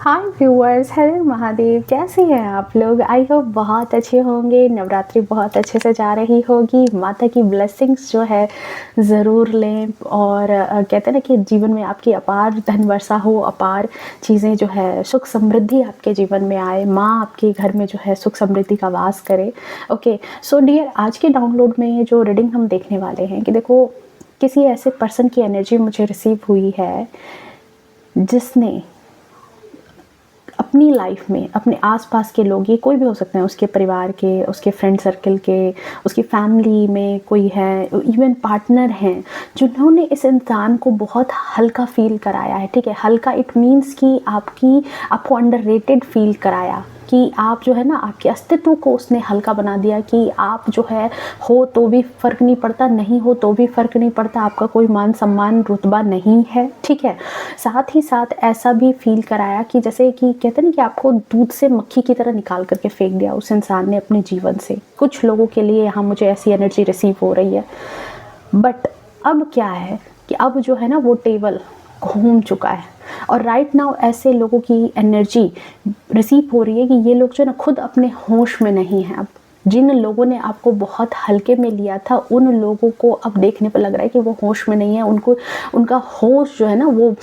हाय viewers, हर महादेव। कैसे हैं आप लोग? आई होप बहुत अच्छे होंगे। नवरात्रि बहुत अच्छे से जा रही होगी। माता की ब्लेसिंग्स जो है ज़रूर लें और कहते हैं ना कि जीवन में आपकी अपार धन वर्षा हो, अपार चीज़ें जो है सुख समृद्धि आपके जीवन में आए, माँ आपके घर में जो है सुख समृद्धि का वास करे। ओके सो डियर, आज के डाउनलोड में जो रीडिंग हम देखने वाले हैं कि देखो, किसी ऐसे पर्सन की एनर्जी मुझे रिसीव हुई है जिसने अपनी लाइफ में अपने आसपास के लोग, ये कोई भी हो सकते हैं, उसके परिवार के, उसके फ्रेंड सर्कल के, उसकी फैमिली में कोई है, इवन पार्टनर हैं, जिन्होंने इस इंसान को बहुत हल्का फील कराया है। ठीक है, हल्का इट मीन्स कि आपको अंडररेटेड फील कराया कि आप जो है ना, आपके अस्तित्व को उसने हल्का बना दिया कि आप जो है हो तो भी फ़र्क नहीं पड़ता, नहीं हो तो भी फ़र्क नहीं पड़ता, आपका कोई मान सम्मान रुतबा नहीं है। ठीक है, साथ ही साथ ऐसा भी फील कराया कि जैसे कि कहते हैं ना कि आपको दूध से मक्खी की तरह निकाल करके फेंक दिया उस इंसान ने अपने जीवन से। कुछ लोगों के लिए यहाँ मुझे ऐसी एनर्जी रिसीव हो रही है। बट अब क्या है कि अब जो है ना वो टेबल घूम चुका है और राइट नाउ ऐसे लोगों की एनर्जी रिसीव हो रही है कि ये लोग जो है ना खुद अपने होश में नहीं हैं। अब जिन लोगों ने आपको बहुत हल्के में लिया था, उन लोगों को अब देखने पर लग रहा है कि वो होश में नहीं है। उनका होश जो है ना, वो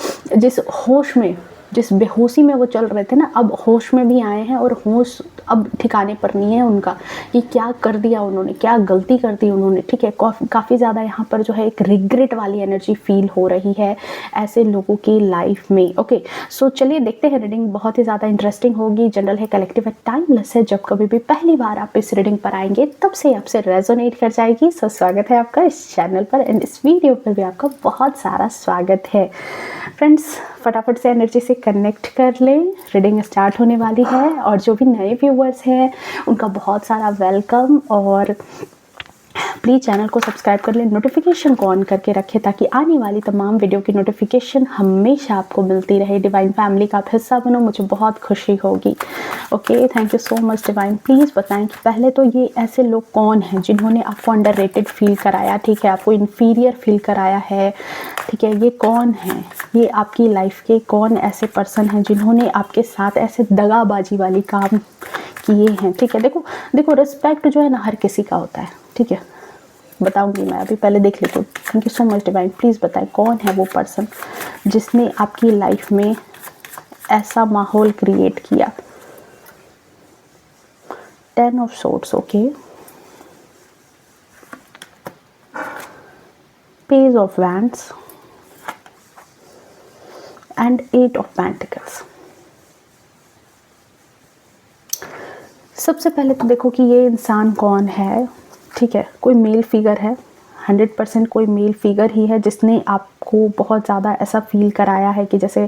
जिस बेहोशी में वो चल रहे थे ना, अब होश में भी आए हैं और होश अब ठिकाने पर नहीं है उनका कि क्या कर दिया उन्होंने, क्या गलती कर दी उन्होंने। ठीक है, काफ़ी ज़्यादा यहाँ पर जो है एक रिग्रेट वाली एनर्जी फील हो रही है ऐसे लोगों की लाइफ में। ओके सो चलिए देखते हैं, रीडिंग बहुत ही ज़्यादा इंटरेस्टिंग होगी। जनरल है, कलेक्टिव है, टाइमलेस है। जब कभी भी पहली बार आप इस रीडिंग पर आएंगे तब से आपसे रेजोनेट कर जाएगी। सो स्वागत है आपका इस चैनल पर एंड इस वीडियो पर भी आपका बहुत सारा स्वागत है। फ्रेंड्स, फटाफट से एनर्जी से कनेक्ट कर लें, रीडिंग स्टार्ट होने वाली है। और जो भी नए व्यूवर्स हैं उनका बहुत सारा वेलकम, और प्लीज़ चैनल को सब्सक्राइब कर लें, नोटिफिकेशन को ऑन करके रखें ताकि आने वाली तमाम वीडियो की नोटिफिकेशन हमेशा आपको मिलती रहे। डिवाइन फैमिली का आप हिस्सा बनो, मुझे बहुत खुशी होगी। Okay, thank you so much divine. Please बताएं कि पहले तो ये ऐसे लोग कौन हैं जिन्होंने आपको अंडररेटेड फील कराया, ठीक है, आपको इन्फीरियर फील कराया है। ठीक है, ये कौन है, ये आपकी लाइफ के कौन ऐसे पर्सन हैं जिन्होंने आपके साथ ऐसे दगाबाजी वाली काम किए हैं। ठीक है, देखो रिस्पेक्ट जो है ना हर किसी का होता है। ठीक है, बताऊंगी मैं, अभी पहले देख लेती हूँ। Thank you so much divine. Please बताएं कौन है वो पर्सन जिसने आपकी लाइफ में ऐसा माहौल क्रिएट किया। 10 of swords, okay, page of wands and 8 of pentacles. सबसे पहले तो देखो कि ये इंसान कौन है। ठीक है, कोई मेल फिगर है, 100% कोई मेल फिगर ही है जिसने आपको बहुत ज़्यादा ऐसा फील कराया है कि जैसे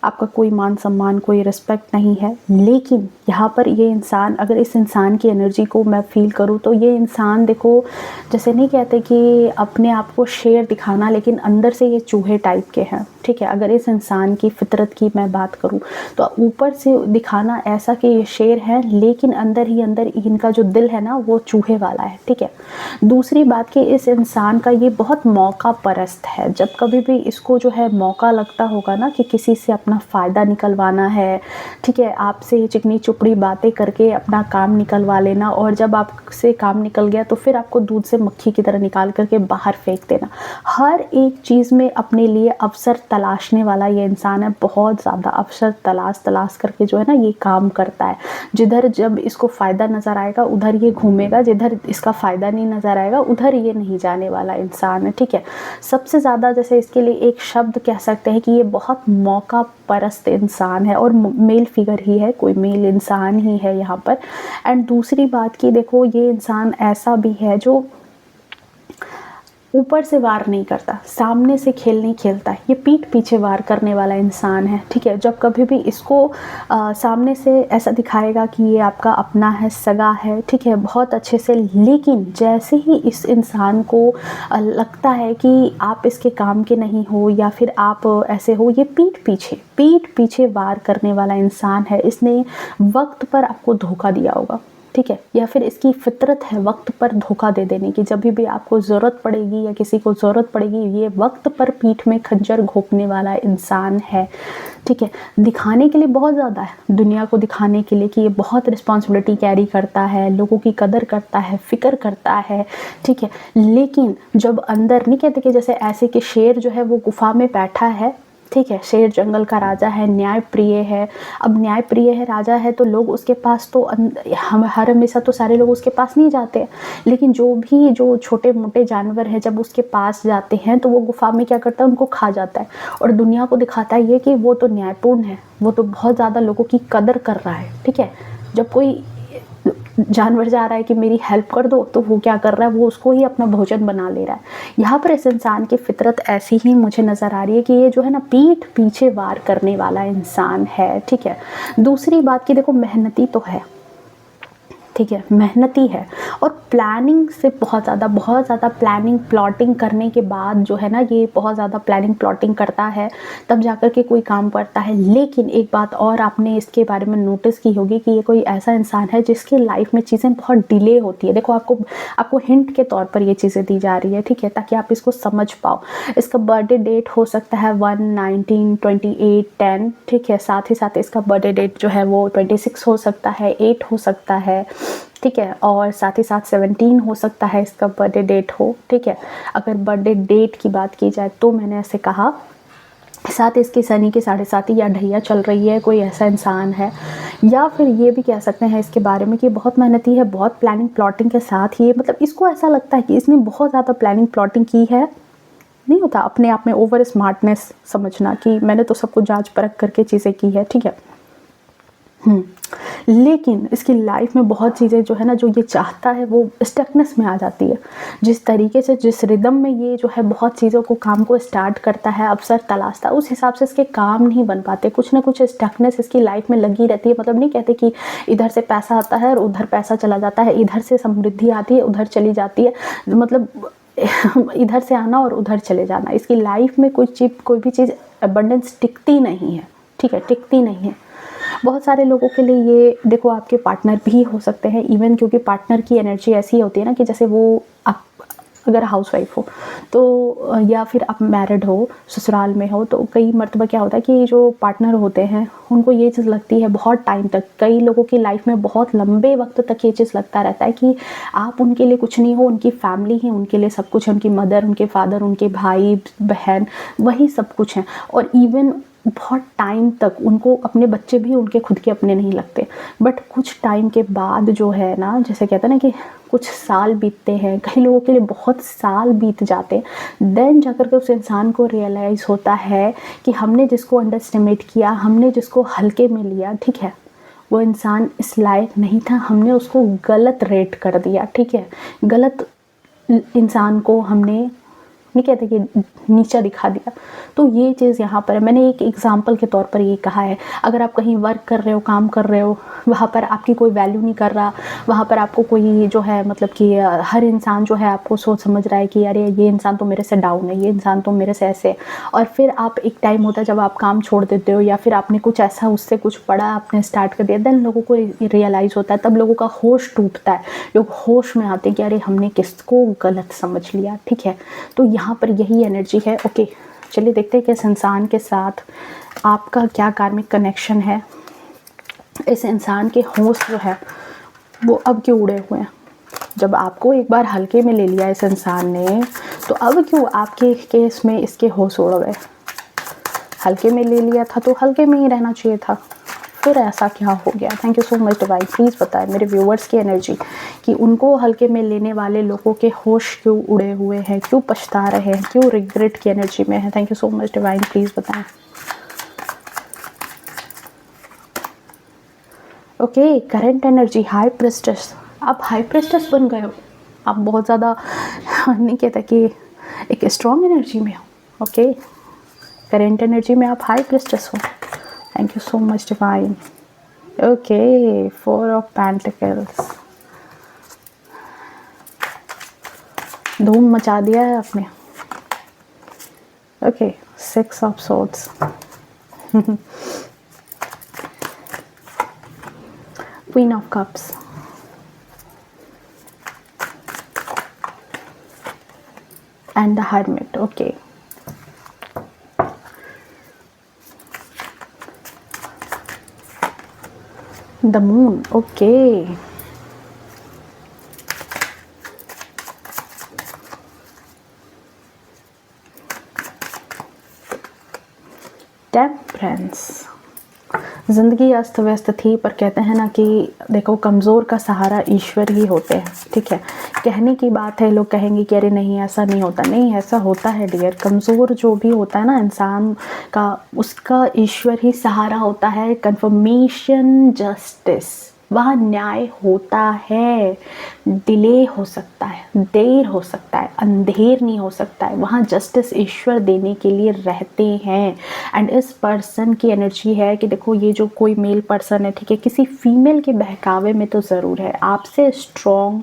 आपका कोई मान सम्मान, कोई रिस्पेक्ट नहीं है। लेकिन यहाँ पर ये इंसान, अगर इस इंसान की एनर्जी को मैं फील करूँ तो ये इंसान, देखो, जैसे नहीं कहते कि अपने आप को शेर दिखाना, लेकिन अंदर से ये चूहे टाइप के हैं। ठीक है, अगर इस इंसान की फितरत की मैं बात करूं तो ऊपर से दिखाना ऐसा कि ये शेर है, लेकिन अंदर ही अंदर इनका जो दिल है ना वो चूहे वाला है। ठीक है, दूसरी बात कि इस इंसान का ये बहुत मौका परस्त है। जब कभी भी इसको जो है मौका लगता होगा ना कि किसी से अपना फ़ायदा निकलवाना है, ठीक है, आपसे चिकनी चुपड़ी बातें करके अपना काम निकलवा लेना, और जब आपसे काम निकल गया तो फिर आपको दूध से मक्खी की तरह निकाल करके बाहर फेंक देना। हर एक चीज़ में अपने लिए अवसर तलाशने वाला ये इंसान है। बहुत ज़्यादा अवसर तलाश करके जो है ना ये काम करता है। जिधर जब इसको फ़ायदा नज़र आएगा उधर ये घूमेगा, जिधर इसका फ़ायदा नहीं नज़र आएगा उधर ये नहीं जाने वाला इंसान है। ठीक है, सबसे ज़्यादा जैसे इसके लिए एक शब्द कह सकते हैं कि ये बहुत मौका परस्त इंसान है और मेल फिगर ही है, कोई मेल इंसान ही है यहाँ पर। एंड दूसरी बात कि देखो, ये इंसान ऐसा भी है जो ऊपर से वार नहीं करता, सामने से खेल नहीं खेलता है, ये पीठ पीछे वार करने वाला इंसान है। ठीक है, जब कभी भी इसको सामने से ऐसा दिखाएगा कि ये आपका अपना है, सगा है, ठीक है, बहुत अच्छे से, लेकिन जैसे ही इस इंसान को लगता है कि आप इसके काम के नहीं हो या फिर आप ऐसे हो, ये पीठ पीछे वार करने वाला इंसान है। इसने वक्त पर आपको धोखा दिया होगा। ठीक है, या फिर इसकी फितरत है वक्त पर धोखा दे देने की। जब भी आपको ज़रूरत पड़ेगी या किसी को ज़रूरत पड़ेगी, ये वक्त पर पीठ में खंजर घोंपने वाला इंसान है। ठीक है, दिखाने के लिए बहुत ज़्यादा है, दुनिया को दिखाने के लिए कि ये बहुत रिस्पॉन्सिबिलिटी कैरी करता है, लोगों की कदर करता है, फ़िक्र करता है। ठीक है, लेकिन जब अंदर, नहीं कहते कि जैसे ऐसे कि शेर जो है वो गुफा में बैठा है, ठीक है, शेर जंगल का राजा है, न्याय प्रिय है। अब न्याय प्रिय है, राजा है, तो लोग उसके पास तो हम हर हमेशा तो सारे लोग उसके पास नहीं जाते, लेकिन जो छोटे मोटे जानवर हैं जब उसके पास जाते हैं तो वो गुफा में क्या करता है, उनको खा जाता है और दुनिया को दिखाता है ये कि वो तो न्यायपूर्ण है, वो तो बहुत ज़्यादा लोगों की कदर कर रहा है। ठीक है, जब कोई जानवर जा रहा है कि मेरी हेल्प कर दो, तो वो क्या कर रहा है, वो उसको ही अपना भोजन बना ले रहा है। यहाँ पर इस इंसान की फितरत ऐसी ही मुझे नज़र आ रही है कि ये जो है ना, पीठ पीछे वार करने वाला इंसान है। ठीक है, दूसरी बात की देखो, मेहनती तो है, ठीक है, मेहनती है और प्लानिंग से बहुत ज़्यादा प्लानिंग प्लॉटिंग करने के बाद जो है ना, ये बहुत ज़्यादा प्लानिंग प्लॉटिंग करता है, तब जाकर के कोई काम करता है। लेकिन एक बात और आपने इसके बारे में नोटिस की होगी कि ये कोई ऐसा इंसान है जिसकी लाइफ में चीज़ें बहुत डिले होती है। देखो, आपको हिंट के तौर पर ये चीज़ें दी जा रही है, ठीक है, ताकि आप इसको समझ पाओ। इसका बर्थडे डेट हो सकता है 1, 19, 28, 10, ठीक है, साथ ही साथ इसका बर्थडे डेट जो है वो 26 हो सकता है, 8 हो सकता है, ठीक है, और साथ ही साथ 17 हो सकता है इसका बर्थडे डेट हो। ठीक है, अगर बर्थडे डेट की बात की जाए तो मैंने ऐसे कहा, साथ इसके शनि की 7.5 या ढैया चल रही है, कोई ऐसा इंसान है। या फिर ये भी कह सकते हैं इसके बारे में कि बहुत मेहनती है, बहुत प्लानिंग प्लॉटिंग के साथ ये, मतलब इसको ऐसा लगता है कि इसने बहुत ज़्यादा प्लानिंग प्लॉटिंग की है। नहीं होता अपने आप में ओवर स्मार्टनेस समझना कि मैंने तो सब कुछ जांच परख करके चीज़ें की है। ठीक है, लेकिन इसकी लाइफ में बहुत चीज़ें जो है ना, जो ये चाहता है वो स्टकनेस में आ जाती है। जिस तरीके से, जिस रिदम में ये जो है बहुत चीज़ों को, काम को स्टार्ट करता है, अवसर तलाशता है, उस हिसाब से इसके काम नहीं बन पाते। कुछ ना कुछ स्टकनेस इसकी लाइफ में लगी रहती है। मतलब नहीं कहते कि इधर से पैसा आता है और उधर पैसा चला जाता है, इधर से समृद्धि आती है उधर चली जाती है, मतलब इधर से आना और उधर चले जाना। इसकी लाइफ में कोई भी चीज़ अबंडेंस टिकती नहीं है। ठीक है, टिकती नहीं है। बहुत सारे लोगों के लिए ये देखो, आपके पार्टनर भी हो सकते हैं इवन, क्योंकि पार्टनर की एनर्जी ऐसी होती है ना कि जैसे वो आप अगर हाउसवाइफ हो तो, या फिर आप मैरिड हो, ससुराल में हो, तो कई मर्तबा क्या होता है कि जो पार्टनर होते हैं उनको ये चीज़ लगती है बहुत टाइम तक, कई लोगों की लाइफ में बहुत लंबे वक्त तक ये चीज़ लगता रहता है कि आप उनके लिए कुछ नहीं हो, उनकी फैमिली ही उनके लिए सब कुछ है, उनकी मदर, उनके फादर, उनके भाई बहन, वही सब कुछ हैं। और इवन बहुत टाइम तक उनको अपने बच्चे भी उनके खुद के अपने नहीं लगते। बट कुछ टाइम के बाद जो है ना, जैसे कहते हैं ना कि कुछ साल बीतते हैं, कई लोगों के लिए बहुत साल बीत जाते हैं, देन जाकर के उस इंसान को रियलाइज़ होता है कि हमने जिसको अंडर एस्टिमेट किया, हमने जिसको हल्के में लिया, ठीक है, वो इंसान इस लायक नहीं था, हमने उसको गलत रेट कर दिया। ठीक है, गलत इंसान को हमने, नहीं कहते कि नीचा दिखा दिया। तो ये चीज़ यहाँ पर है। मैंने एक एग्जांपल के तौर पर ये कहा है, अगर आप कहीं वर्क कर रहे हो, काम कर रहे हो, वहाँ पर आपकी कोई वैल्यू नहीं कर रहा, वहाँ पर आपको कोई जो है, मतलब कि हर इंसान जो है आपको सोच समझ रहा है कि अरे ये इंसान तो मेरे से डाउन है, ये इंसान तो मेरे से ऐसे है, और फिर आप एक टाइम होता है जब आप काम छोड़ देते हो या फिर आपने कुछ ऐसा उससे कुछ पढ़ा, आपने स्टार्ट कर दिया, देन लोगों को रियलाइज़ होता है, तब लोगों का होश टूटता है, लोग होश में आते हैं कि अरे हमने किसको गलत समझ लिया। ठीक है, तो यहाँ पर यही एनर्जी है। ओके, चलिए देखते हैं कि इस इंसान के साथ आपका क्या कार्मिक कनेक्शन है। इस इंसान के होश जो है वो अब क्यों उड़े हुए हैं? जब आपको एक बार हल्के में ले लिया इस इंसान ने, तो अब क्यों आपके केस में इसके होश उड़ गए? हल्के में ले लिया था तो हल्के में ही रहना चाहिए था, फिर ऐसा क्या हो गया? Thank you so much divine. Please बताएं मेरे व्यूवर्स की एनर्जी कि उनको हल्के में लेने वाले लोगों के होश क्यों उड़े हुए हैं, क्यों पछता रहे हैं, क्यों रिग्रेट की एनर्जी में है। Thank you so much divine, please बताएं। Okay, current energy high priestess. आप हाई प्रेस्टेस बन गए हो, आप बहुत ज़्यादा नहीं कहता कि एक स्ट्रॉन्ग एनर्जी में हो। ओके, करंट एनर्जी में आप हाई प्रेस्टेस हो। Thank you so much divine. Okay, 4 of pentacles, धूम मचा दिया है आपने। Okay, 6 of swords, queen of cups, and the hermit. Okay, the moon. Okay, temperance. ज़िंदगी अस्त व्यस्त थी, पर कहते हैं ना कि देखो, कमज़ोर का सहारा ईश्वर ही होते हैं, ठीक है। कहने की बात है, लोग कहेंगे कि अरे नहीं ऐसा नहीं होता, नहीं ऐसा होता है डियर। कमज़ोर जो भी होता है ना इंसान का, उसका ईश्वर ही सहारा होता है। कन्फर्मेशन, जस्टिस, वहाँ न्याय होता है। डिले हो सकता है, देर हो सकता है, अंधेर नहीं हो सकता है, वहाँ जस्टिस ईश्वर देने के लिए रहते हैं। एंड इस पर्सन की एनर्जी है कि देखो, ये जो कोई मेल पर्सन है, ठीक है, किसी फीमेल के बहकावे में तो ज़रूर है, आपसे स्ट्रॉन्ग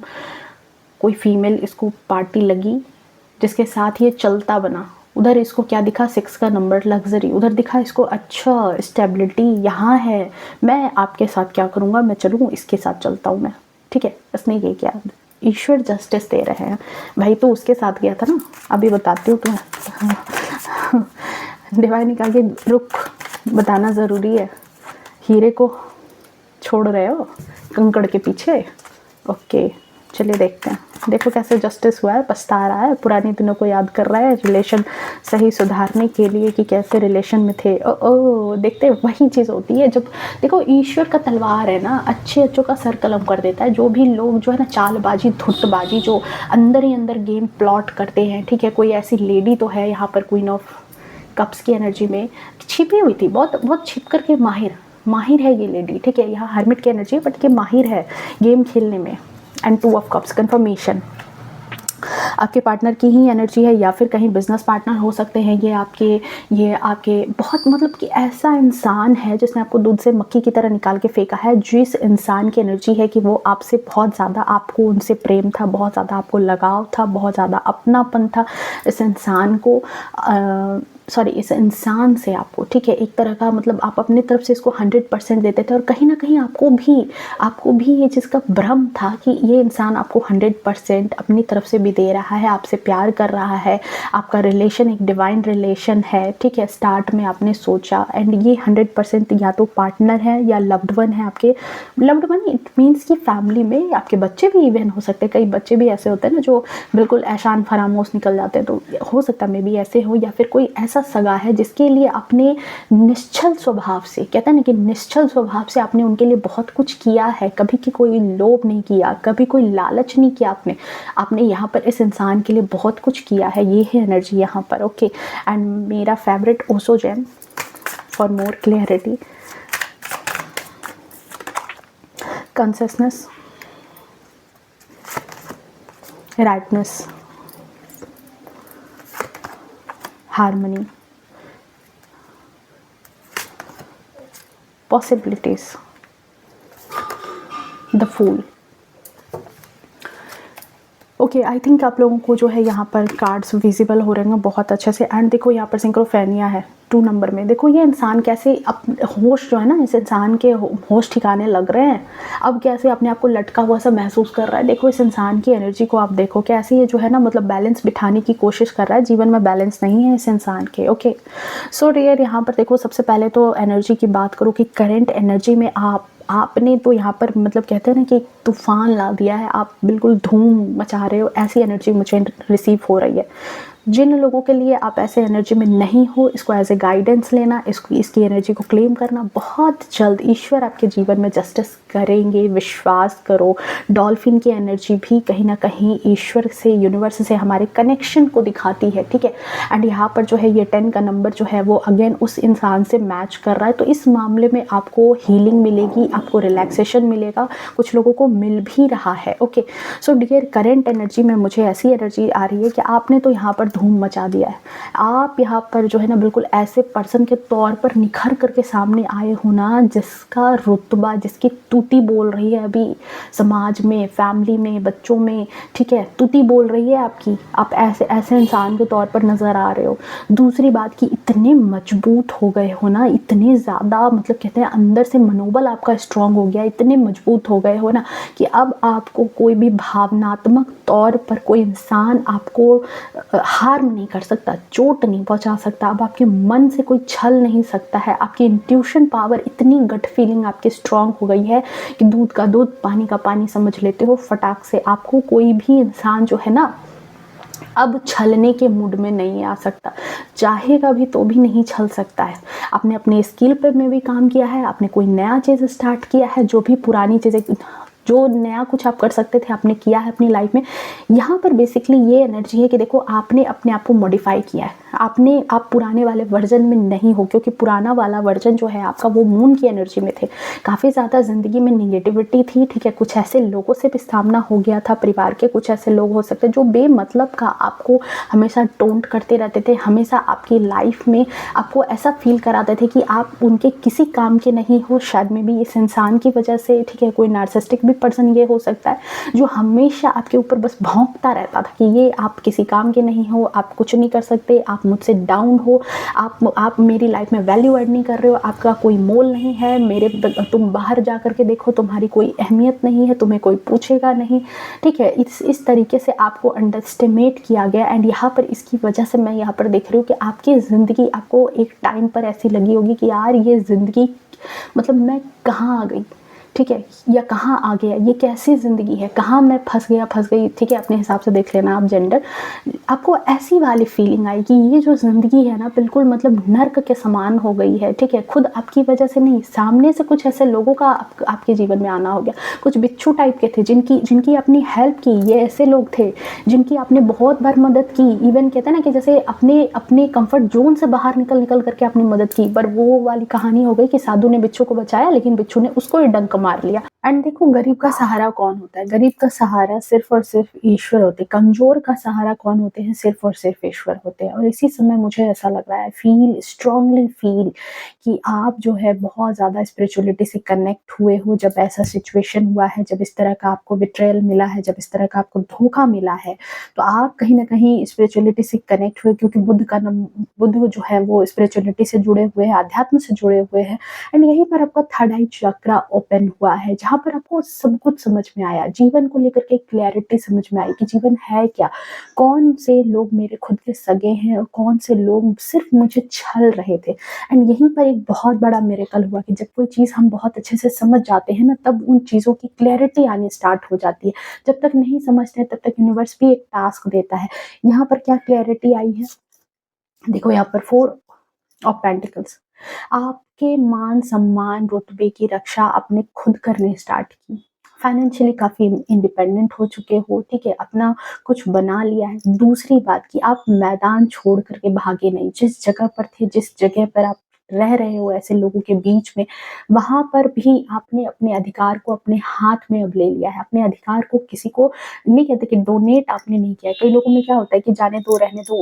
कोई फीमेल इसको पार्टी लगी जिसके साथ ये चलता बना। उधर इसको क्या दिखा, 6 का नंबर, लग्जरी। उधर दिखा इसको अच्छा स्टेबिलिटी, यहाँ है। मैं आपके साथ क्या करूँगा, मैं चलूँ, इसके साथ चलता हूँ मैं, ठीक है। इसने ये किया, ईश्वर जस्टिस दे रहे हैं। भाई तो उसके साथ गया था ना, अभी बताती हूँ तुम्हें। डिवाइन ने कहा कि रुक, बताना ज़रूरी है। हीरे को छोड़ रहे हो कंकड़ के पीछे। ओके, चलिए देखते हैं। देखो कैसे जस्टिस हुआ है, पछता रहा है, पुराने दिनों को याद कर रहा है, रिलेशन सही सुधारने के लिए कि कैसे रिलेशन में थे। ओ देखते, वही चीज़ होती है जब देखो ईश्वर का तलवार है ना, अच्छों का सर कलम कर देता है। जो भी लोग जो है ना चालबाजी, धुर्तबाजी, जो अंदर ही अंदर गेम प्लॉट करते हैं, ठीक है। कोई ऐसी लेडी तो है यहाँ पर, क्वीन ऑफ कप्स की एनर्जी में छिपी हुई थी, बहुत बहुत छिप करके माहिर है ये लेडी, ठीक है। यहाँ हर्मिट की एनर्जी है, बट ये माहिर है गेम खेलने में। And 2 of cups, confirmation. आपके पार्टनर की ही एनर्जी है, या फिर कहीं बिजनेस पार्टनर हो सकते हैं ये आपके बहुत, मतलब कि ऐसा इंसान है जिसने आपको दूध से मक्खी की तरह निकाल के फेंका है। जिस इंसान की एनर्जी है कि वो आपसे बहुत ज़्यादा, आपको उनसे प्रेम था, बहुत ज़्यादा आपको लगाव था, बहुत ज़्यादा अपनापन था इस इंसान को, इस इंसान से आपको, ठीक है। एक तरह का मतलब आप अपनी तरफ से इसको 100% देते थे, और कहीं ना कहीं आपको भी ये चीज़ का भ्रम था कि ये इंसान आपको 100% अपनी तरफ से भी दे रहा है, आपसे प्यार कर रहा है, आपका रिलेशन एक डिवाइन रिलेशन है, ठीक है। स्टार्ट में आपने सोचा, एंड ये 100% या तो पार्टनर है या लव्ड वन है। आपके लव्ड वन, इट मीन्स कि फैमिली में आपके बच्चे भी इवन हो सकते हैं। कई बच्चे भी ऐसे होते हैं ना जो बिल्कुल ऐशान फरामोश निकल जाते हैं, तो हो सकता है मे भी ऐसे हो, या फिर कोई ऐसा सगा है जिसके लिए अपने निश्चल स्वभाव से, कहते हैं ना कि निश्चल स्वभाव से आपने उनके लिए बहुत कुछ किया है, कभी की कोई लोभ नहीं किया, कभी कोई लालच नहीं किया आपने यहाँ पर इस इंसान के लिए बहुत कुछ किया है। ये है एनर्जी यहाँ पर। ओके, एंड मेरा favourite Osho gem for more clarity, consciousness, rightness, harmony, possibilities, the fool. Okay, I think आप लोगों को जो है यहाँ पर कार्ड्स विजिबल हो रहे हैं बहुत अच्छे से। एंड देखो यहाँ पर सिंक्रोफेनिया है 2 नंबर में। देखो ये इंसान कैसे होश जो है ना, इस इंसान के होश ठिकाने लग रहे हैं। अब कैसे अपने आप को लटका हुआ सा महसूस कर रहा है। देखो इस इंसान की एनर्जी को आप देखो, कैसे ये जो है ना मतलब बैलेंस बिठाने की कोशिश कर रहा है। जीवन में बैलेंस नहीं है इस इंसान के। ओके, सो डियर, यहाँ पर देखो सबसे पहले तो एनर्जी की बात करूँ कि करेंट एनर्जी में आपने तो यहाँ पर मतलब कहते हैं ना कि तूफान ला दिया है, आप बिल्कुल धूम मचा रहे हो, ऐसी एनर्जी मुझे रिसीव हो रही है। जिन लोगों के लिए आप ऐसे एनर्जी में नहीं हो, इसको एज ए गाइडेंस लेना, इसकी एनर्जी को क्लेम करना। बहुत जल्द ईश्वर आपके जीवन में जस्टिस करेंगे, विश्वास करो। डॉल्फिन की एनर्जी भी कहीं ना कहीं ईश्वर से, यूनिवर्स से हमारे कनेक्शन को दिखाती है, ठीक है। एंड यहाँ पर जो है ये 10 का नंबर जो है वो अगेन उस इंसान से मैच कर रहा है, तो इस मामले में आपको हीलिंग मिलेगी, आपको रिलैक्सेशन मिलेगा, कुछ लोगों को मिल भी रहा है। Okay, so dear, current energy में मुझे ऐसी एनर्जी आ रही है कि आपने तो यहाँ पर धूम मचा दिया है। आप यहाँ पर जो है ना बिल्कुल ऐसे पर्सन के तौर पर निखर करके सामने आए हो ना, जिसका रुतबा, जिसकी तूती बोल रही है अभी समाज में, फैमिली में, बच्चों में, ठीक है, तूती बोल रही है आपकी। आप ऐसे इंसान के तौर पर नज़र आ रहे हो। दूसरी बात कि इतने मजबूत हो गए हो ना, इतने ज़्यादा मतलब कहते हैं अंदर से मनोबल आपका स्ट्रॉन्ग हो गया, इतने मजबूत हो गए हो ना कि अब आपको कोई भी भावनात्मक तौर पर कोई इंसान आपको हार्म नहीं कर सकता, चोट नहीं पहुँचा सकता, अब आपके मन से कोई छल नहीं सकता है। आपकी इंट्यूशन पावर इतनी गट फीलिंग आपकी स्ट्रॉन्ग हो गई है कि दूध का दूध, पानी का पानी समझ लेते हो फटाक से। आपको कोई भी इंसान जो है ना अब छलने के मूड में नहीं आ सकता, चाहेगा भी तो भी नहीं छल सकता है। आपने अपने स्किल पे में भी काम किया है, आपने कोई नया चीज़ स्टार्ट किया है, जो भी पुरानी चीज़ें, जो नया कुछ आप कर सकते थे आपने किया है अपनी लाइफ में। यहाँ पर बेसिकली ये एनर्जी है कि देखो आपने अपने आप को मॉडिफाई किया है, आप पुराने वाले वर्जन में नहीं हो, क्योंकि पुराना वाला वर्जन जो है आपका वो मून की एनर्जी में थे। काफ़ी ज़्यादा ज़िंदगी में निगेटिविटी थी, ठीक है, कुछ ऐसे लोगों से भी सामना हो गया था, परिवार के कुछ ऐसे लोग हो सकते हैं जो बेमतलब का आपको हमेशा टोंट करते रहते थे, हमेशा आपकी लाइफ में आपको ऐसा फील कराते थे कि आप उनके किसी काम के नहीं हो। शायद में भी इस इंसान की वजह से, ठीक है, कोई नार्सिसिस्टिक भी पर्सन ये हो सकता है जो हमेशा आपके ऊपर बस भौंकता रहता था कि ये आप किसी काम के नहीं हो, आप कुछ नहीं कर सकते, आप मुझसे डाउन हो, आप मेरी लाइफ में वैल्यू ऐड नहीं कर रहे हो, आपका कोई मोल नहीं है, तुम बाहर जा करके देखो, तुम्हारी कोई अहमियत नहीं है, तुम्हें कोई पूछेगा नहीं, ठीक है। इस तरीके से आपको अंडरस्टिमेट किया गया। एंड यहाँ पर इसकी वजह से मैं यहाँ पर देख रही हूँ कि आपकी ज़िंदगी आपको एक टाइम पर ऐसी लगी होगी कि यार ये ज़िंदगी, मतलब मैं कहाँ आ गई, ठीक है, या कहाँ आ गया, ये कैसी ज़िंदगी है, कहाँ मैं फंस गई, ठीक है, अपने हिसाब से देख लेना आप जेंडर। आपको ऐसी वाली फीलिंग आई कि ये जो ज़िंदगी है ना बिल्कुल मतलब नर्क के समान हो गई है, ठीक है। खुद आपकी वजह से नहीं, सामने से कुछ ऐसे लोगों का आपके जीवन में आना हो गया। कुछ बिच्छू टाइप के थे जिनकी अपनी हेल्प की, ये ऐसे लोग थे जिनकी आपने बहुत बार मदद की। इवन कहते हैं ना कि जैसे अपने कंफर्ट जोन से बाहर निकल करके आपने मदद की, पर वो वाली कहानी हो गई कि साधु ने बिच्छू को बचाया लेकिन बिच्छू ने उसको ही डंक मार लिया। एंड देखो गरीब का सहारा कौन होता है? गरीब का सहारा सिर्फ और सिर्फ ईश्वर होते हैं। कमजोर का सहारा कौन होते हैं? सिर्फ और सिर्फ ईश्वर होते हैं। और इसी समय मुझे ऐसा लग रहा है, स्ट्रांगली फील कि आप जो है बहुत ज़्यादा स्पिरिचुअलिटी से कनेक्ट हुए हो। जब ऐसा सिचुएशन हुआ है, जब इस तरह का आपको बिट्रेयल मिला है, जब इस तरह का आपको धोखा मिला है, तो आप कहीं ना कहीं स्पिरिचुअलिटी से कनेक्ट हुए, क्योंकि बुद्ध जो है वो स्पिरिचुअलिटी से जुड़े हुए हैं, अध्यात्म से जुड़े हुए हैं। एंड यहीं पर आपका थर्ड आई चक्रा ओपन हुआ है, जहाँ पर आपको सब कुछ समझ में आया, जीवन को लेकर के क्लैरिटी समझ में आई कि जीवन है क्या, कौन से लोग मेरे खुद के सगे हैं और कौन से लोग सिर्फ मुझे छल रहे थे। एंड यहीं पर एक बहुत बड़ा मिरेकल हुआ कि जब कोई चीज़ हम बहुत अच्छे से समझ जाते हैं ना, तब उन चीज़ों की क्लैरिटी आनी स्टार्ट हो जाती है। जब तक नहीं समझते तब तक यूनिवर्स भी एक टास्क देता है। यहाँ पर क्या क्लैरिटी आई है, देखो यहाँ पर 4 ऑफ पेंटिकल्स, आपके मान सम्मान रुतबे की रक्षा आपने खुद करने स्टार्ट की। फाइनेंशियली काफी इंडिपेंडेंट हो चुके हो, ठीक है, अपना कुछ बना लिया है। दूसरी बात कि आप मैदान छोड़ करके भागे नहीं, जिस जगह पर थे, जिस जगह पर आप रह रहे हो ऐसे लोगों के बीच में, वहां पर भी आपने अपने अधिकार को अपने हाथ में अब ले लिया है। अपने अधिकार को किसी को नहीं कहते कि डोनेट आपने नहीं किया है। कई लोगों में क्या होता है कि जाने दो, रहने दो,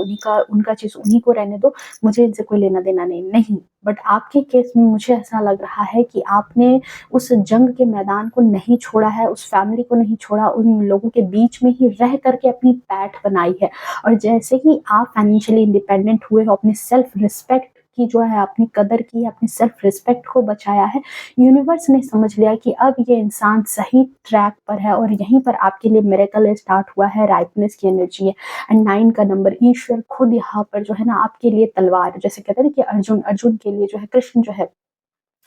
उनका चीज उन्हीं को रहने दो, मुझे इनसे कोई लेना देना नहीं। बट आपके केस में मुझे ऐसा लग रहा है कि आपने उस जंग के मैदान को नहीं छोड़ा है, उस फैमिली को नहीं छोड़ा, उन लोगों के बीच में ही रह करके अपनी पैठ बनाई है। और जैसे ही आप फाइनेंशियली इंडिपेंडेंट हुए हो, अपने सेल्फ रिस्पेक्ट की जो है आपने कदर की, अपने सेल्फ रिस्पेक्ट को बचाया है, यूनिवर्स ने समझ लिया कि अब ये इंसान सही ट्रैक पर है। और यहीं पर आपके लिए मिरेकल स्टार्ट हुआ है, राइटनेस की एनर्जी है। एंड 9 का नंबर, ईश्वर खुद यहाँ पर जो है ना आपके लिए तलवार, जैसे कहते हैं ना कि अर्जुन के लिए जो है कृष्ण जो है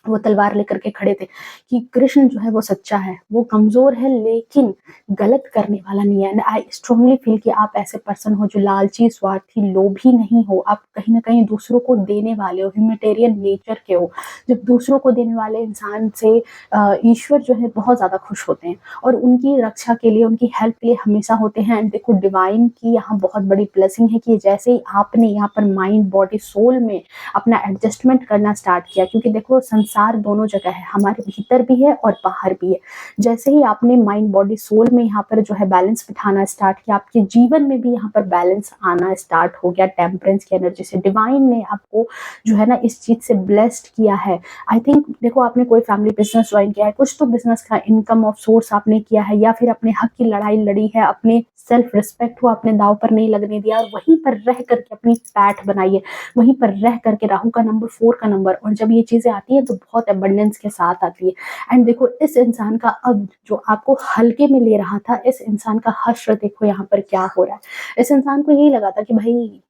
वो तलवार लेकर के खड़े थे कि कृष्ण जो है वो सच्चा है, वो कमजोर है लेकिन गलत करने वाला नहीं है। एंड आई स्ट्रांगली फील कि आप ऐसे पर्सन हो जो लालची, स्वार्थी, लोभी नहीं हो। आप कहीं ना कहीं दूसरों को देने वाले हो, ह्यूमैनिटेरियन नेचर के हो। जब दूसरों को देने वाले इंसान से ईश्वर जो है बहुत ज्यादा खुश होते हैं और उनकी रक्षा के लिए, उनकी हेल्प के लिए हमेशा होते हैं। एंड देखो डिवाइन की यहाँ बहुत बड़ी ब्लेसिंग है कि जैसे ही आपने यहाँ पर माइंड, बॉडी, सोल में अपना एडजस्टमेंट करना स्टार्ट किया, क्योंकि देखो संसार दोनों जगह है, हमारे भीतर भी है और बाहर भी है। जैसे ही आपने माइंड, बॉडी, सोल में यहाँ पर जो है बैलेंस बिठाना स्टार्ट किया, आपके जीवन में भी यहाँ पर बैलेंस आना स्टार्ट हो गया टेम्परेंस की एनर्जी से। डिवाइन ने आपको जो है ना इस चीज से ब्लेस्ड किया है। आई थिंक देखो आपने कोई फैमिली बिजनेस ज्वाइन किया है, कुछ तो बिजनेस का इनकम ऑफ सोर्स आपने किया है, या फिर अपने हक की लड़ाई लड़ी है, अपने सेल्फ रिस्पेक्ट को अपने दाव पर नहीं लगने दिया और वहीं पर रह करके अपनी पैठ बनाई है, वहीं पर रह करके। राहु का नंबर 4 का नंबर, और जब ये चीजें आती है तो बहुत एबंडेंस के साथ आती है। एंड देखो इस इंसान का अब जो आपको हल्के में ले रहा था, इस इंसान का हश्र देखो यहाँ पर क्या हो रहा है। इस इंसान को यही लगा था कि भाई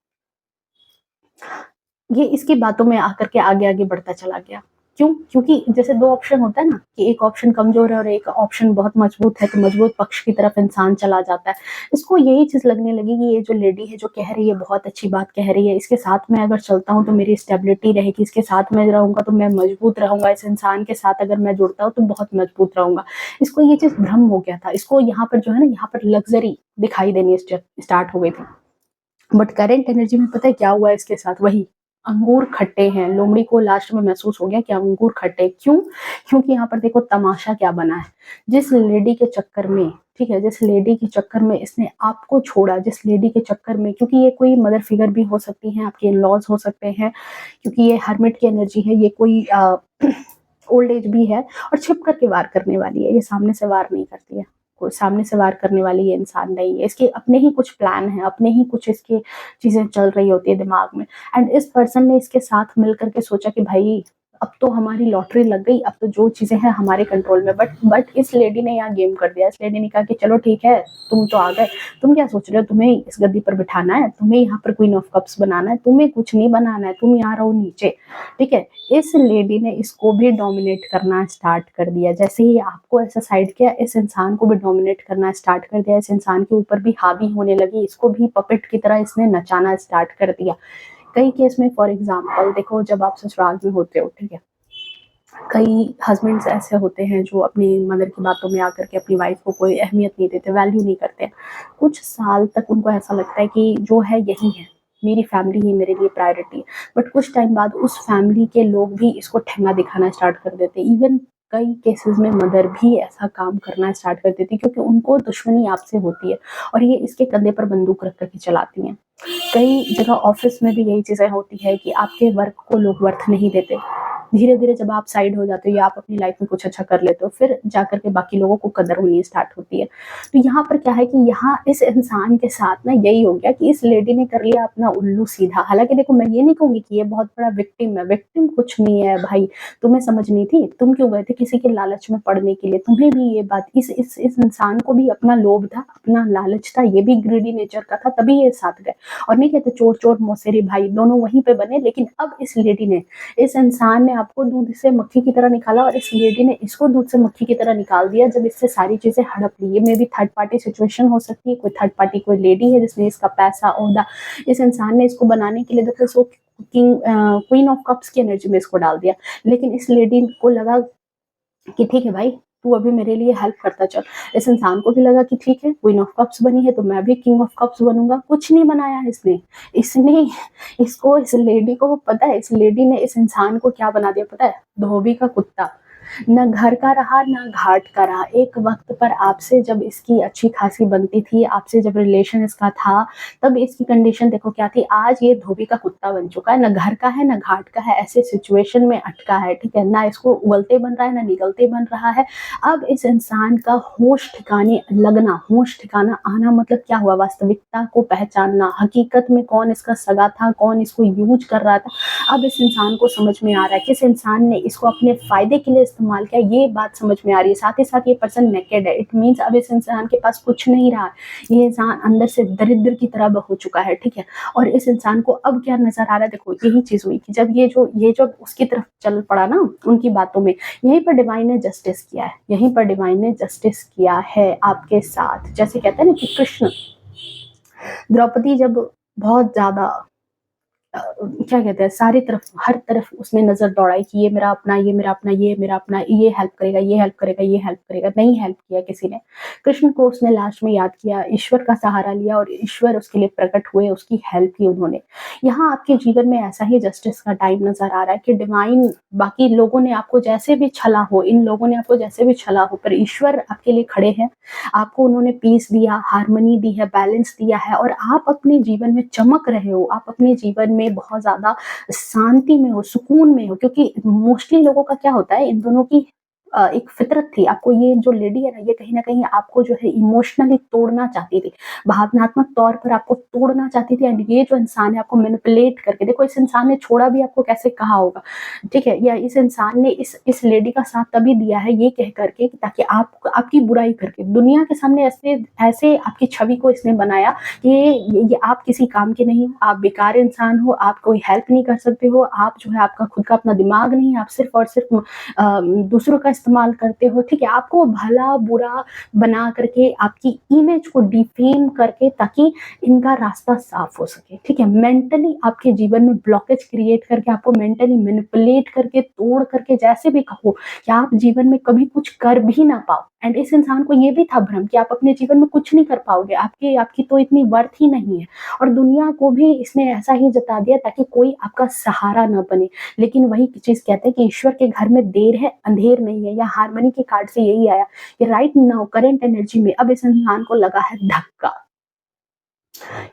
ये इसकी बातों में आकर के आगे-आगे बढ़ता चला गया। क्यों? क्योंकि जैसे 2 ऑप्शन होता है ना कि एक ऑप्शन कमज़ोर है और एक ऑप्शन बहुत मजबूत है, तो मजबूत पक्ष की तरफ इंसान चला जाता है। इसको यही चीज़ लगने लगी कि ये जो लेडी है जो कह रही है बहुत अच्छी बात कह रही है, इसके साथ मैं अगर चलता हूँ तो मेरी स्टेबिलिटी रहेगी, इसके साथ मैं रहूँगा तो मैं मजबूत रहूँगा, इस इंसान के साथ अगर मैं जुड़ता हूँ तो बहुत मजबूत रहूँगा। इसको ये चीज़ भ्रम हो गया था, इसको यहाँ पर जो है ना यहाँ पर लग्ज़री दिखाई देनी स्टार्ट हो गई थी। बट करंट एनर्जी में पता है क्या हुआ इसके साथ? वही अंगूर खट्टे हैं। लोमड़ी को लास्ट में महसूस हो गया कि अंगूर खट्टे क्यों? क्योंकि यहाँ पर देखो तमाशा क्या बना है। जिस लेडी के चक्कर में, ठीक है, जिस लेडी के चक्कर में इसने आपको छोड़ा, जिस लेडी के चक्कर में, क्योंकि ये कोई मदर फिगर भी हो सकती हैं, आपके इन-लॉज़ हो सकते हैं, क्योंकि ये हर्मिट की एनर्जी है, ये कोई ओल्ड एज भी है और छिप कर के वार करने वाली है, ये सामने से वार नहीं करती है। कोई सामने से वार करने वाली ये इंसान नहीं है। इसके अपने ही कुछ प्लान हैं, अपने ही कुछ इसके चीज़ें चल रही होती है दिमाग में। एंड इस पर्सन ने इसके साथ मिल कर के सोचा कि भाई अब तो हमारी लॉटरी लग गई, अब तो जो चीज़ें हैं हमारे कंट्रोल में। बट इस लेडी ने यहाँ गेम कर दिया। इस लेडी ने कहा कि चलो ठीक है, तुम तो आ गए, तुम क्या सोच रहे हो, तुम्हें इस गद्दी पर बिठाना है, तुम्हें यहाँ पर क्वीन ऑफ कप्स बनाना है, तुम्हें कुछ नहीं बनाना है, तुम यहाँ रहो नीचे, ठीक है। इस लेडी ने इसको भी डोमिनेट करना स्टार्ट कर दिया। जैसे ही आपको ऐसा साइड किया, इस इंसान को भी डोमिनेट करना स्टार्ट कर दिया, इस इंसान के ऊपर भी हावी होने लगी, इसको भी पपेट की तरह इसने नचाना स्टार्ट कर दिया। कई केस में फॉर एग्जाम्पल देखो, जब आप ससुराल में होते हो, ठीक है, कई हस्बैंड्स ऐसे होते हैं जो अपनी मदर की बातों में आकर के अपनी वाइफ को कोई अहमियत नहीं देते, वैल्यू नहीं करते। कुछ साल तक उनको ऐसा लगता है कि जो है यही है, मेरी फैमिली ही मेरे लिए प्रायोरिटी है। बट कुछ टाइम बाद उस फैमिली के लोग भी इसको ठेंगा दिखाना स्टार्ट कर देते। इवन कई केसेस में मदर भी ऐसा काम करना स्टार्ट कर देती, क्योंकि उनको दुश्मनी आपसे होती है और ये इसके कंधे पर बंदूक रख करके चलाती हैं। कई जगह ऑफिस में भी यही चीज़ें होती है कि आपके वर्क को लोग वर्थ नहीं देते। धीरे-धीरे जब आप साइड हो जाते हो या आप अपनी लाइफ में कुछ अच्छा कर लेते हो, फिर जाकर के बाकी लोगों को कदर होनी स्टार्ट होती है। तो यहाँ पर क्या है कि यहाँ इस इंसान के साथ ना यही हो गया कि इस लेडी ने कर लिया अपना उल्लू सीधा। हालाँकि देखो, मैं ये नहीं कहूँगी कि ये बहुत बड़ा विक्टिम है, विक्टिम कुछ नहीं है भाई, तुम्हें समझनी थी, तुम क्यों गए थे किसी के लालच में पड़ने के लिए? तुम्हें भी ये बात, इस इंसान को भी अपना लोभ था, अपना लालच था, ये भी ग्रीडी नेचर का था, तभी ये साथ गए। और नहीं कहते चोर-चोर मौसेरे भाई दोनों वहीं पे बने, लेकिन अब इस लेडी ने, इस इंसान ने आपको दूध से मक्खी की तरह निकाला और इस लेडी ने इसको दूध से मक्खी की तरह निकाल दिया जब इससे सारी चीज़ें हड़प ली। ये मेबी थर्ड पार्टी सिचुएशन हो सकती है, कोई थर्ड पार्टी कोई लेडी है जिसने इसका पैसा, ओहदा, इस इंसान ने इसको बनाने के लिए देखो इसको क्वीन ऑफ कप्स की एनर्जी में इसको डाल दिया। लेकिन इस लेडी को लगा कि ठीक है भाई, तू अभी मेरे लिए हेल्प करता चल। इस इंसान को भी लगा कि ठीक है, क्वीन ऑफ कप्स बनी है तो मैं भी किंग ऑफ कप्स बनूँगा। कुछ नहीं बनाया इसने। इसने इसको, इस लेडी को पता है, इस लेडी ने इस इंसान को क्या बना दिया पता है? धोबी का कुत्ता। ना घर का रहा, ना घाट का रहा। एक वक़्त पर आपसे जब इसकी अच्छी खासी बनती थी, आपसे जब रिलेशन इसका था, तब इसकी कंडीशन देखो क्या थी। आज ये धोबी का कुत्ता बन चुका है, ना घर का है, ना घाट का है, ऐसे सिचुएशन में अटका है, ठीक है? ना इसको उगलते बन रहा है, ना निगलते बन रहा है। अब इस इंसान का होश ठिकाने लगना, होश ठिकाना आना मतलब क्या हुआ? वास्तविकता को पहचानना, हकीकत में कौन इसका सगा था, कौन इसको यूज़ कर रहा था। अब इस इंसान को समझ में आ रहा है, किस इंसान ने इसको अपने फ़ायदे के लिए इस्तेमाल किया, ये बात समझ में आ रही है। साथ ही साथ ये पर्सन नेकेड है। इट मीन्स अब इस इंसान के पास कुछ नहीं रहा। ये इंसान अंदर से दरिद्र की तरह हो चुका है, ठीक है? और इस इंसान को अब क्या नज़र आ रहा है, देखो यही चीज़ हुई कि जब ये जो उसकी तरफ चल पड़ा ना उनकी बातों में, यहीं पर डिवाइन ने जस्टिस किया है। यहीं पर डिवाइन ने जस्टिस किया है आपके साथ। जैसे कहते हैं ना कि कृष्ण, द्रौपदी जब बहुत ज़्यादा क्या कहते हैं, सारी तरफ, हर तरफ उसने नज़र दौड़ाई कि ये मेरा अपना, ये मेरा अपना, ये मेरा अपना, ये हेल्प करेगा, ये हेल्प करेगा, ये हेल्प करेगा। नहीं हेल्प किया किसी ने। कृष्ण को उसने लास्ट में याद किया, ईश्वर का सहारा लिया और ईश्वर उसके लिए प्रकट हुए, उसकी हेल्प की उन्होंने। यहाँ आपके जीवन में ऐसा ही जस्टिस का टाइम नज़र आ रहा है कि डिवाइन, बाकी लोगों ने आपको जैसे भी छला हो, इन लोगों ने आपको जैसे भी छला हो, पर ईश्वर आपके लिए खड़े हैं। आपको उन्होंने पीस दिया, हार्मनी दी है, बैलेंस दिया है और आप अपने जीवन में चमक रहे हो। आप अपने जीवन में बहुत ज़्यादा शांति में हो, सुकून में हो, क्योंकि मोस्टली लोगों का क्या होता है, इन दोनों की एक फितरत थी, आपको ये जो लेडी है ना, ये कहीं न कहीं आपको जो है इमोशनली तोड़ना चाहती थी, भावनात्मक तौर पर आपको तोड़ना चाहती थी एंड ये जो इंसान है आपको मैनिपुलेट करके देखो इस इंसान ने छोड़ा भी आपको कैसे कहा होगा, ठीक है? या इस इंसान ने इस लेडी का साथ तभी दिया है ये कह कर के कि ताकि आप आपकी बुराई करके दुनिया के सामने ऐसे ऐसे आपकी छवि को इसने बनाया कि ये आप किसी काम के नहीं हो, आप बेकार इंसान हो, आप कोई हेल्प नहीं कर सकते हो, आप जो है आपका खुद का अपना दिमाग नहीं है, आप सिर्फ़ और सिर्फ़ दूसरों का इस्तेमाल करते हो, ठीक है? आपको भला-बुरा बना करके आपकी इमेज को डिफ़ेम करके ताकि इनका रास्ता साफ हो सके, ठीक है? मेंटली आपके जीवन में ब्लॉकेज क्रिएट करके आपको मेंटली मैनिपुलेट करके, तोड़ करके जैसे भी कहो कि आप जीवन में कभी कुछ कर भी ना पाओ एंड इस इंसान को ये भी था भ्रम कि आप अपने जीवन में कुछ नहीं कर पाओगे, आपकी आपकी तो इतनी वर्थ ही नहीं है और दुनिया को भी इसने ऐसा ही जता दिया ताकि कोई आपका सहारा ना बने। लेकिन वही चीज़ कहते हैं कि ईश्वर के घर में देर है, अंधेर नहीं है या हारमोनी के कार्ड से यही आया कि राइट नाउ करंट एनर्जी में अब इस इंसान को लगा है धक्का।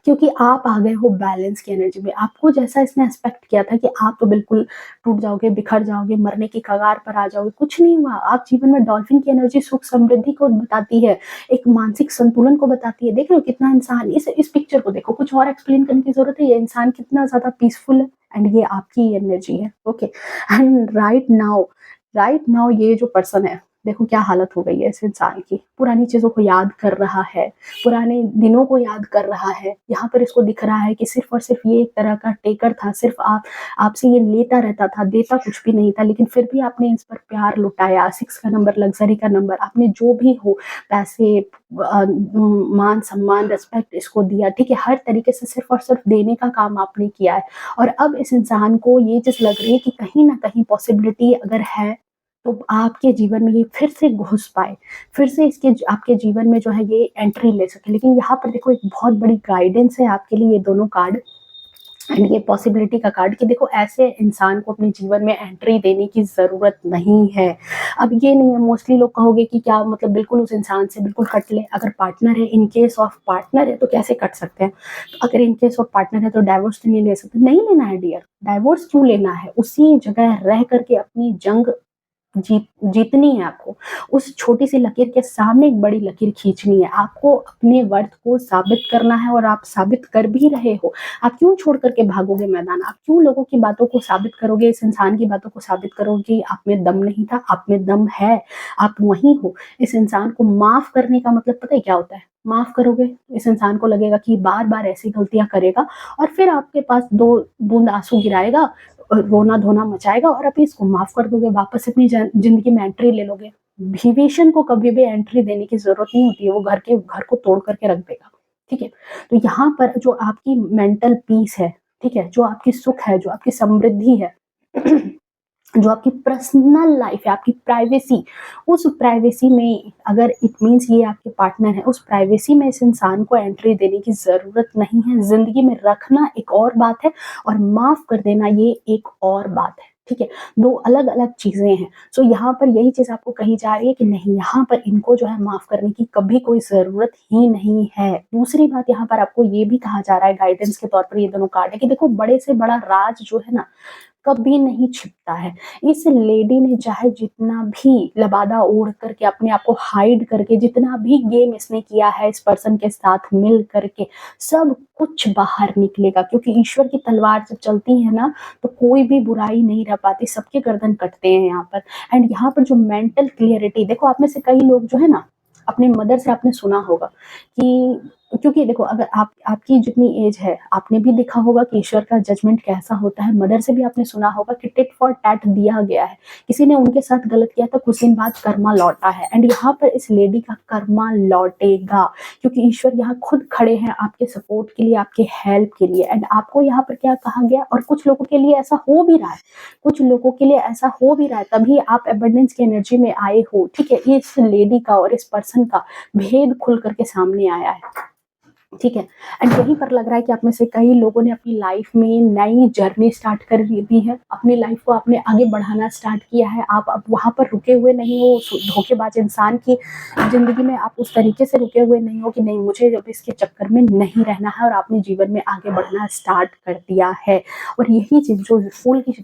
क्योंकि आप आ गए हो बैलेंस की एनर्जी में। आपको जैसा इसने एक्सपेक्ट किया था कि आप तो बिल्कुल टूट जाओगे, बिखर जाओगे, मरने की कगार पर आ जाओगे, कुछ नहीं हुआ। आप जीवन में डॉल्फिन की एनर्जी सुख समृद्धि को बताती है, एक मानसिक संतुलन को बताती है। देख रहे हो कितना इंसान इस पिक्चर को देखो, कुछ और एक्सप्लेन करने की ज़रूरत है, ये इंसान कितना ज़्यादा पीसफुल है एंड ये आपकी एनर्जी है, ओके। एंड राइट नाउ ये जो पर्सन है, देखो क्या हालत हो गई है इस इंसान की। पुरानी चीज़ों को याद कर रहा है, पुराने दिनों को याद कर रहा है। यहाँ पर इसको दिख रहा है कि सिर्फ़ और सिर्फ़ ये एक तरह का टेकर था, सिर्फ़ आपसे ये लेता रहता था, देता कुछ भी नहीं था, लेकिन फिर भी आपने इस पर प्यार लुटाया। 6 का नंबर, लग्ज़री का नंबर, आपने जो भी हो पैसे मान-सम्मान, रिस्पेक्ट इसको दिया, ठीक है? हर तरीके से सिर्फ़ और सिर्फ़ देने का काम आपने किया है और अब इस इंसान को ये चीज़ लग रही है कि कहीं न कहीं पॉसिबिलिटी अगर है, तो आपके जीवन में ये फिर से घुस पाए, फिर से इसके आपके जीवन में जो है ये एंट्री ले सके। लेकिन यहाँ पर देखो एक बहुत बड़ी गाइडेंस है आपके लिए ये दोनों कार्ड एंड ये पॉसिबिलिटी का कार्ड कि देखो ऐसे इंसान को अपने जीवन में एंट्री देने की ज़रूरत नहीं है। अब ये नहीं है मोस्टली लोग कहोगे कि क्या मतलब बिल्कुल उस इंसान से बिल्कुल कट लें, अगर पार्टनर है इन केस ऑफ पार्टनर है तो कैसे कट सकते हैं? तो अगर इन केस ऑफ पार्टनर है तो डाइवोर्स तो नहीं ले सकते, नहीं लेना है डियर, डाइवोर्स क्यों लेना है? उसी जगह रह कर के अपनी जंग जीतनी है आपको। उस छोटी-सी लकीर के सामने एक बड़ी लकीर खींचनी है। आपको अपने वर्थ को साबित करना है और आप साबित कर भी रहे हो। आप क्यों छोड़ कर के भागोगे मैदान? आप क्यों लोगों की बातों को साबित करोगे, इस इंसान की बातों को साबित करोगे कि आप में दम नहीं था, आप में दम है, आप वहीं हो। इस इंसान को माफ़ करने का मतलब पता है क्या होता है? माफ़ करोगे, इस इंसान को लगेगा कि बार-बार ऐसी गलतियाँ करेगा और फिर आपके पास 2 बूँद आँसू गिराएगा रोना-धोना मचाएगा और आप इसको माफ़ कर दोगे, वापस अपनी ज़िंदगी में एंट्री ले लोगे। विभीषण को कभी भी एंट्री देने की ज़रूरत नहीं होती है, वो घर को तोड़ कर के रख देगा, ठीक है? तो यहाँ पर जो आपकी मेंटल पीस है, ठीक है? जो आपकी सुख है, जो आपकी समृद्धि है, जो आपकी पर्सनल लाइफ़ है, आपकी प्राइवेसी, उस प्राइवेसी में अगर इट मीन्स ये आपके पार्टनर है, उस प्राइवेसी में इस इंसान को एंट्री देने की ज़रूरत नहीं है। ज़िंदगी में रखना एक और बात है और माफ़ कर देना ये एक और बात है, ठीक है? 2 अलग-अलग चीज़ें हैं। सो यहाँ पर यही चीज़ आपको कही जा रही है कि नहीं, यहाँ पर इनको जो है माफ़ करने की कभी कोई ज़रूरत ही नहीं है। दूसरी बात यहाँ पर आपको ये भी कहा जा रहा है गाइडेंस के तौर पर ये दोनों कार्ड है कि देखो बड़े से बड़ा राज जो है ना, कभी नहीं छिपता है। इस लेडी ने चाहे जितना भी लबादा ओढ़ करके अपने आप को हाइड करके जितना भी गेम इसने किया है इस पर्सन के साथ मिल करके, सब कुछ बाहर निकलेगा क्योंकि ईश्वर की तलवार जब चलती है ना, तो कोई भी बुराई नहीं रह पाती, सबके गर्दन कटते हैं यहाँ पर। एंड यहाँ पर जो मेंटल क्लियरिटी देखो आप में से कई लोग जो है ना, अपने मदर से आपने सुना होगा कि क्योंकि देखो अगर आपकी जितनी एज है, आपने भी देखा होगा कि ईश्वर का जजमेंट कैसा होता है। मदर से भी आपने सुना होगा कि टिट फॉर टैट दिया गया है। किसी ने उनके साथ गलत किया तो कुछ दिन बाद कर्मा लौटा है एंड यहाँ पर इस लेडी का कर्मा लौटेगा क्योंकि ईश्वर यहाँ खुद खड़े हैं आपके सपोर्ट के लिए, आपके हेल्प के लिए एंड आपको यहाँ पर क्या कहा गया और कुछ लोगों के लिए ऐसा हो भी रहा है। कुछ लोगों के लिए ऐसा हो भी रहा है, तभी आप अबंडेंस की एनर्जी में आए हो, ठीक है? इस लेडी का और इस पर्सन का भेद खुल करके सामने आया है। ठीक है एंड यहीं पर लग रहा है कि आप में से कई लोगों ने अपनी लाइफ में नई जर्नी स्टार्ट कर दी है, अपनी लाइफ को आपने आगे बढ़ाना स्टार्ट किया है। आप अब वहाँ पर रुके हुए नहीं हो धोखेबाज इंसान की ज़िंदगी में, आप उस तरीके से रुके हुए नहीं हो कि नहीं मुझे अब इसके चक्कर में नहीं रहना है और आपने जीवन में आगे बढ़ना स्टार्ट कर दिया है। और यही चीज़ जो फूल की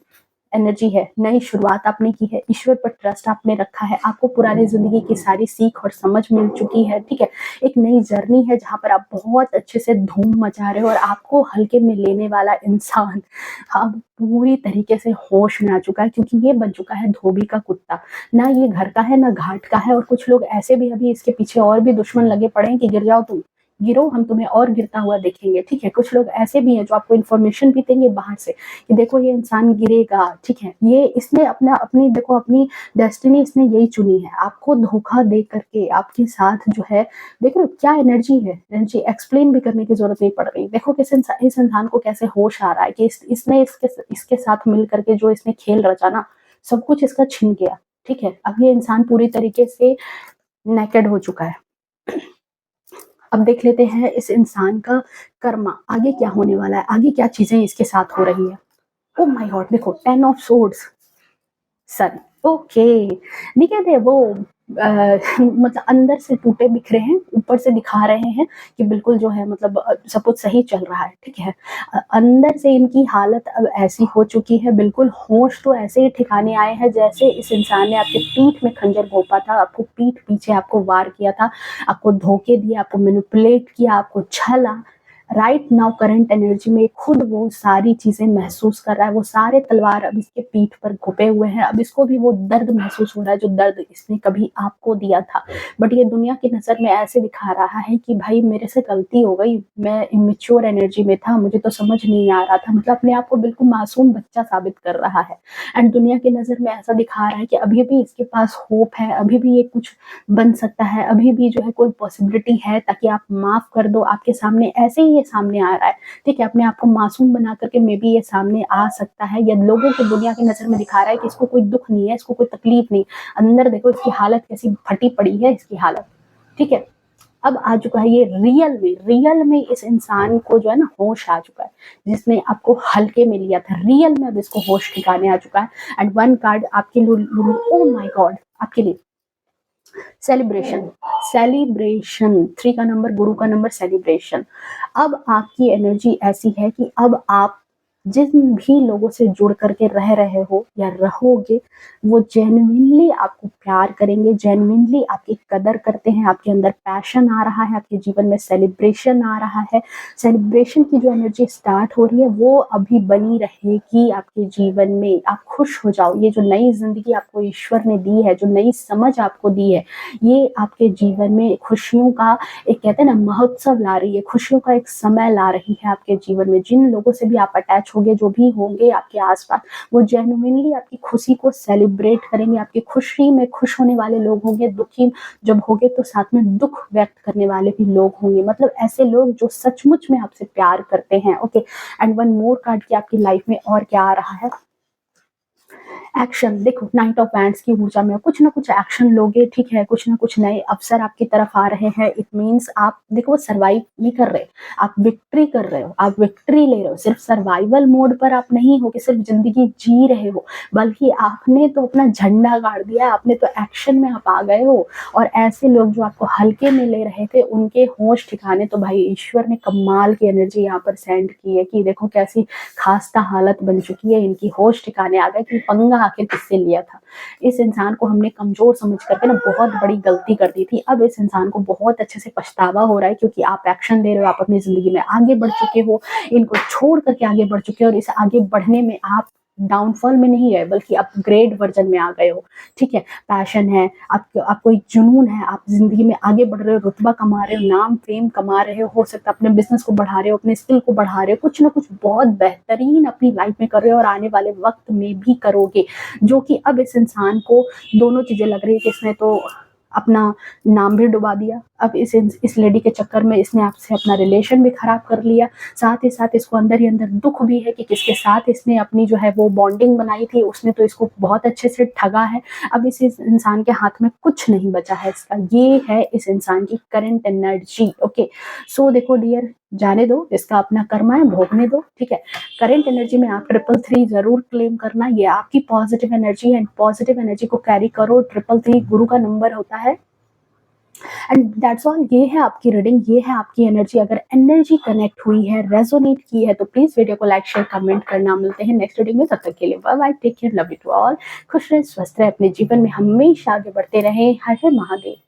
एनर्जी है, नई शुरुआत आपने की है, ईश्वर पर ट्रस्ट आपने रखा है, आपको पुरानी ज़िंदगी की सारी सीख और समझ मिल चुकी है, ठीक है? एक नई जर्नी है जहाँ पर आप बहुत अच्छे से धूम मचा रहे हो और आपको हल्के में लेने वाला इंसान अब पूरी तरीके से होश में आ चुका है, क्योंकि ये बन चुका है धोबी का कुत्ता। ना ये घर का है, ना घाट का है, और कुछ लोग ऐसे भी अभी इसके पीछे और भी दुश्मन लगे पड़े हैं कि गिर जाओ तुम, गिरो हम तुम्हें और गिरता हुआ देखेंगे, ठीक है? कुछ लोग ऐसे भी हैं जो आपको इन्फॉर्मेशन भी देंगे बाहर से कि देखो ये इंसान गिरेगा, ठीक है? ये इसने अपनी डेस्टिनी इसने यही चुनी है, आपको धोखा दे करके आपके साथ जो है, देख रहे हो क्या एनर्जी एक्सप्लेन भी करने की जरूरत नहीं पड़ रही। देखो इस इंसान को कैसे होश आ रहा है कि इसने इसके साथ मिल करके जो इसने खेल रचा ना, सब कुछ इसका छिन गया, ठीक है? अब ये इंसान पूरी तरीके से नेकेड हो चुका है। अब देख लेते हैं इस इंसान का कर्मा आगे क्या होने वाला है, आगे क्या चीजें इसके साथ हो रही है। ओ माय गॉड, देखो 10 ऑफ सोर्ड्स, सन, ओके। नहीं कहते वो मतलब अंदर से टूटे बिखरे हैं, ऊपर से दिखा रहे हैं कि बिल्कुल जो है मतलब सब कुछ सही चल रहा है, ठीक है? अंदर से इनकी हालत अब ऐसी हो चुकी है, बिल्कुल होश तो ऐसे ही ठिकाने आए हैं जैसे इस इंसान ने आपके पीठ में खंजर घोंपा था, आपको पीठ पीछे आपको वार किया था, आपको धोखे दिए, आपको मैनिपुलेट किया, आपको छला। राइट नाउ करंट एनर्जी में खुद वो सारी चीजें महसूस कर रहा है, वो सारे तलवार अब इसके पीठ पर घुपे हुए हैं, अब इसको भी वो दर्द महसूस हो रहा है जो दर्द इसने कभी आपको दिया था। बट ये दुनिया की नजर में ऐसे दिखा रहा है कि भाई मेरे से गलती हो गई, मैं इमेच्योर एनर्जी में था, मुझे तो समझ नहीं आ रहा था, मतलब अपने आप को बिल्कुल मासूम बच्चा साबित कर रहा है। एंड दुनिया की नजर में ऐसा दिखा रहा है कि अभी भी इसके पास होप है, अभी भी ये कुछ बन सकता है, अभी भी जो है कोई पॉसिबिलिटी है, ताकि आप माफ कर दो। आपके सामने ऐसे ही ये सामने आ रहा है, ठीक है? अपने आप को मासूम बना करके मे बी ये सामने आ सकता है, या लोगों की दुनिया की नजर में दिखा रहा है कि इसको कोई दुख नहीं है, इसको कोई तकलीफ नहीं। अंदर देखो इसकी हालत कैसी फटी पड़ी है, इसकी हालत, ठीक है? अब आ चुका है ये रियल में इस इंसान को जो है ना होश आ चुका है, जिसने आपको हल्के में लिया था, रियल में अब इसको होश ठिकाने आ चुका है। एंड वन कार्ड आपके लिए, ओ माय गॉड, आपके लिए सेलिब्रेशन, सेलिब्रेशन, 3 का नंबर, गुरु का नंबर, सेलिब्रेशन। अब आपकी एनर्जी ऐसी है कि अब आप जिन भी लोगों से जुड़ करके रह रहे हो या रहोगे, वो जेन्युइनली आपको प्यार करेंगे, जेन्युइनली आपकी कदर करते हैं, आपके अंदर पैशन आ रहा है, आपके जीवन में सेलिब्रेशन आ रहा है। सेलिब्रेशन की जो एनर्जी स्टार्ट हो रही है वो अभी बनी रहेगी आपके जीवन में। आप खुश हो जाओ, ये जो नई जिंदगी आपको ईश्वर ने दी है, जो नई समझ आपको दी है, ये आपके जीवन में खुशियों का एक, कहते हैं ना, महोत्सव ला रही है, खुशियों का एक समय ला रही है आपके जीवन में। जिन लोगों से भी आप अटैच होंगे, जो भी होंगे आपके आसपास, वो जेन्युइनली आपकी खुशी को सेलिब्रेट करेंगे, आपकी खुशी में खुश होने वाले लोग होंगे, दुखी जब होंगे तो साथ में दुख व्यक्त करने वाले भी लोग होंगे, मतलब ऐसे लोग जो सचमुच में आपसे प्यार करते हैं, okay? And one more card की आपकी लाइफ में और क्या आ रहा है, एक्शन। देखो नाइट ऑफ वैंड्स की ऊर्जा में कुछ ना कुछ एक्शन लोगे, ठीक है? कुछ ना कुछ नए अवसर आपकी तरफ आ रहे हैं। इट मीन्स आप देखो वो सर्वाइव नहीं कर रहे, आप विक्ट्री कर रहे हो, आप विक्ट्री ले रहे हो। सिर्फ सर्वाइवल मोड पर आप नहीं हो कि सिर्फ जिंदगी जी रहे हो, बल्कि आपने तो अपना झंडा गाड़ दिया, आपने तो एक्शन में आप आ गए हो। और ऐसे लोग जो आपको हल्के में ले रहे थे, उनके होश ठिकाने तो भाई ईश्वर ने कमाल की एनर्जी यहाँ पर सेंड की है कि देखो कैसी खास्ता हालत बन चुकी है, इनकी होश ठिकाने आ गए कि पंगा आखिर किससे लिया था। इस इंसान को हमने कमजोर समझ करके ना बहुत बड़ी गलती कर दी थी। अब इस इंसान को बहुत अच्छे से पछतावा हो रहा है, क्योंकि आप एक्शन ले रहे हो, आप अपनी जिंदगी में आगे बढ़ चुके हो, इनको छोड़ करके आगे बढ़ चुके हो, और इस आगे बढ़ने में आप डाउनफॉल में नहीं है बल्कि अपग्रेड वर्जन में आ गए हो, ठीक है? पैशन है, आपको एक जुनून है, आप जिंदगी में आगे बढ़ रहे हो, रुतबा कमा रहे हो, नाम फेम कमा रहे हो सकता है अपने बिजनेस को बढ़ा रहे हो, अपने स्किल को बढ़ा रहे हो, कुछ ना कुछ बहुत बेहतरीन अपनी लाइफ में कर रहे हो और आने वाले वक्त में भी करोगे। जो कि अब इस इंसान को दोनों चीजें लग रही है कि इसने तो अपना नाम भी डुबा दिया, अब इस लेडी के चक्कर में इसने आपसे अपना रिलेशन भी खराब कर लिया, साथ ही साथ इसको अंदर ही अंदर दुख भी है कि किसके साथ इसने अपनी जो है वो बॉन्डिंग बनाई थी, उसने तो इसको बहुत अच्छे से ठगा है। अब इस इंसान के हाथ में कुछ नहीं बचा है इसका, ये है इस इंसान की करंट एनर्जी, ओके? सो देखो डियर, जाने दो, इसका अपना कर्मा है, भोगने दो, ठीक है? करंट एनर्जी में आप 333 जरूर क्लेम करना, ये आपकी पॉजिटिव एनर्जी है, पॉजिटिव एनर्जी को कैरी करो। 333 गुरु का नंबर होता है, एंड दैट्स ऑल। ये है आपकी रीडिंग, ये है आपकी एनर्जी। अगर एनर्जी कनेक्ट हुई है, रेजोनेट की है, तो प्लीज वीडियो को लाइक शेयर कमेंट करना। मिलते हैं नेक्स्ट रीडिंग में, तब तक के लिए bye bye, take care, love you to all. खुश रहे, स्वस्थ रहे, अपने जीवन में हमेशा आगे बढ़ते रहे। हर हर महादेव।